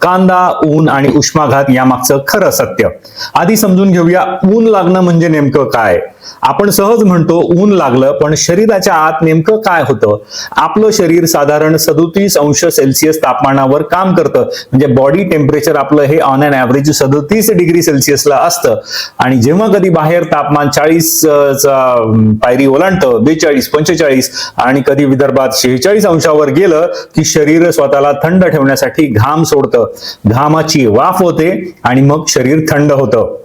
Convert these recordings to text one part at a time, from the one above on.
कांदा, ऊन आणि उष्माघात यामागचं खरं सत्य. आधी समजून घेऊया ऊन लागणं म्हणजे नेमकं काय. आपण सहज म्हणतो ऊन लागलं, पण शरीराच्या आत नेमकं काय होतं. आपलं शरीर साधारण 37 अंश सेल्सिअस तापमानावर काम करतं. म्हणजे बॉडी टेम्परेचर आपलं हे ऑन अन ऍव्हरेज 37 डिग्री सेल्सिअसला असतं. आणि जेव्हा कधी बाहेर तापमान 40 पायरी ओलांडतं, 42, 45 आणि कधी विदर्भात 46 अंशावर गेलं की शरीर स्वतःला थंड ठेवण्यासाठी घाम सोडतं. घामाची वाफ होते आणि मग शरीर थंड होतं.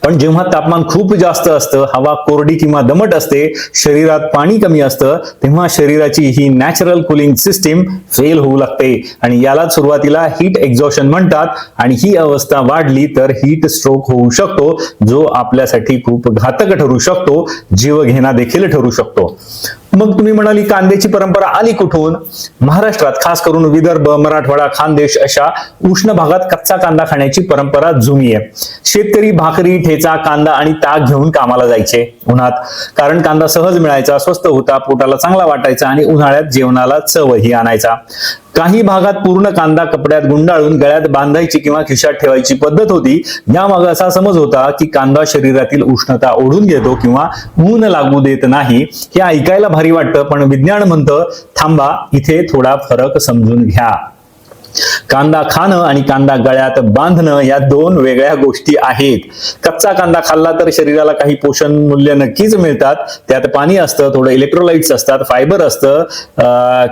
पण जेव्हा तापमान खूप जास्त असतं, हवा कोरडी किंवा दमट असते, शरीरात पाणी कमी असतं, तेव्हा शरीराची ही नॅचरल कूलिंग सिस्टीम फेल होऊ लागते आणि याला सुरुवातीला हीट एक्झॉशन म्हणतात. आणि ही अवस्था वाढली तर हीट स्ट्रोक होऊ शकतो, जो आपल्यासाठी खूप घातक ठरू शकतो, जीवघेणा देखील ठरू शकतो. मग तुम्ही म्हणाली कांद्याची परंपरा आली कुठून? महाराष्ट्रात खास करून विदर्भ, मराठवाडा, खानदेश अशा उष्ण भागात कच्चा कांदा खाण्याची परंपरा जुनी आहे. शेतकरी भाकरी, ठेचा, कांदा आणि ताक घेऊन कामाला जायचे उन्हात. कारण कांदा सहज मिळायचा, स्वस्त होता, पोटाला चांगला वाटायचा आणि उन्हाळ्यात जेवणाला चवही आणायचा. काही भागात पूर्ण कांदा कपड्यात गुंडाळून गळ्यात बांधायची किंवा खिशात ठेवायची पद्धत होती. यामागे असा समज होता की कांदा शरीरातील उष्णता ओढून घेतो किंवा ऊन लागू देत नाही. हे ऐकायला भारी वाटतं, पण विज्ञान म्हणतं थांबा, इथे थोडा फरक समजून घ्या. कांदा खाणं आणि कांदा गळ्यात बांधणं या दोन वेगळ्या गोष्टी आहेत. कच्चा कांदा खाल्ला तर शरीराला काही पोषण मूल्य नक्कीच मिळतात. त्यात पाणी असतं, थोडं इलेक्ट्रोलाइट्स असतात, फायबर असतं,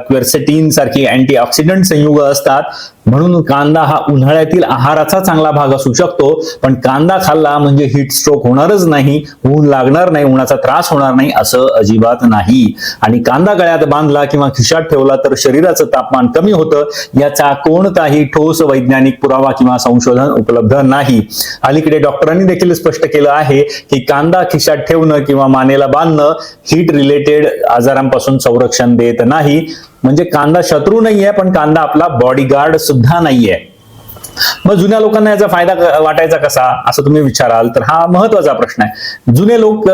क्वेरसेटिन सारखी अँटीऑक्सिडंट संयुग असतात. म्हणून कांदा हा उन्हाळ्यातील आहाराचा चांगला भाग असू शकतो. पण कांदा खाल्ला म्हणजे हीट स्ट्रोक होणारच नाही, ऊन लागणार नाही, उन्हाचा त्रास होणार नाही असं अजिबात नाही. आणि कांदा गळ्यात बांधला किंवा खिशात ठेवला तर शरीराचं तापमान कमी होतं. याचा कोणताही ठोस वैज्ञानिक पुरावा किंवा संशोधन उपलब्ध नाही. अलीकडे डॉक्टरांनी देखील स्पष्ट केलं आहे की कांदा खिशात ठेवणं किंवा मानेला बांधणं हीट रिलेटेड आजारांपासून संरक्षण देत नाही. म्हणजे कांदा शत्रू नाहीये, पण कांदा आपला बॉडीगार्ड सुद्धा नाहीये. मग जुन्या लोकांना याचा फायदा वाटायचा कसा असं तुम्ही विचाराल तर हा महत्वाचा प्रश्न आहे. जुने लोक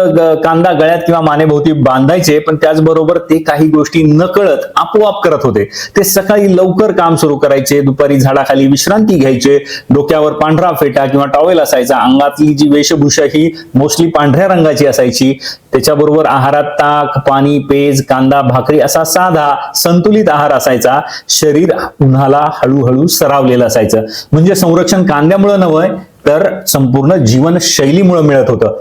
कांदा गळ्यात किंवा मानेभोवती बांधायचे, पण त्याचबरोबर ते काही गोष्टी नकळत आपोआप करत होते. ते सकाळी लवकर काम सुरू करायचे, दुपारी झाडाखाली विश्रांती घ्यायचे, डोक्यावर पांढरा फेटा किंवा टॉवेल असायचा, अंगातली जी वेशभूषा ही मोस्टली पांढऱ्या रंगाची असायची. त्याच्याबरोबर आहारात ताक, पाणी, पेज, कांदा, भाकरी असा साधा संतुलित आहार असायचा. शरीर उन्हाला हळूहळू सरावलेलं असायचं. म्हणजे संरक्षण कांद्यामुळे नव्हे तर संपूर्ण जीवनशैलीमुळे मिळत होतं.